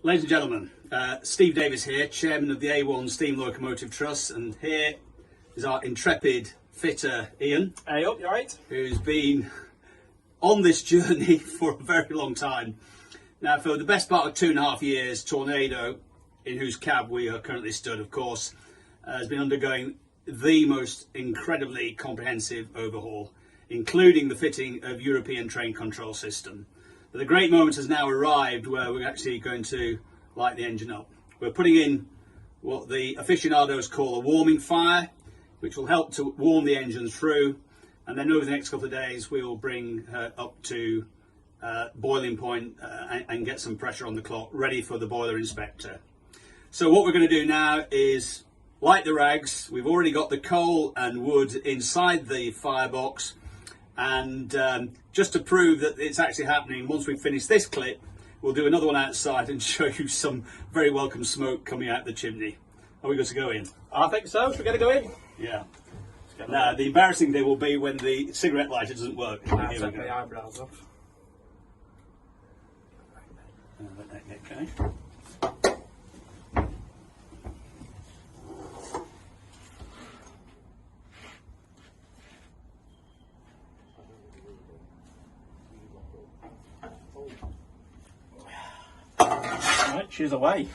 Ladies and gentlemen, Steve Davis here, Chairman of the A1 Steam Locomotive Trust, and here is our intrepid fitter Ian. Hey up, you alright? Who's been on this journey for a very long time. Now, for the best part of 2.5 years, Tornado, in whose cab we are currently stood, of course, has been undergoing the most incredibly comprehensive overhaul, including the fitting of European train control system. But the great moment has now arrived where we're actually going to light the engine up. We're putting in what the aficionados call a warming fire, which will help to warm the engine through, and then over the next couple of days we will bring her up to boiling point and get some pressure on the clock, ready for the boiler inspector. So what we're going to do now is light the rags. We've already got the coal and wood inside the firebox, and just to prove that it's actually happening, once we finish this clip, we'll do another one outside and show you some very welcome smoke coming out the chimney. Are we good to go in? I think so. We're going to go in. Yeah. Now, the embarrassing thing will be when the cigarette lighter doesn't work. I'll take the eyebrows off. Let that get going. Right, she's away.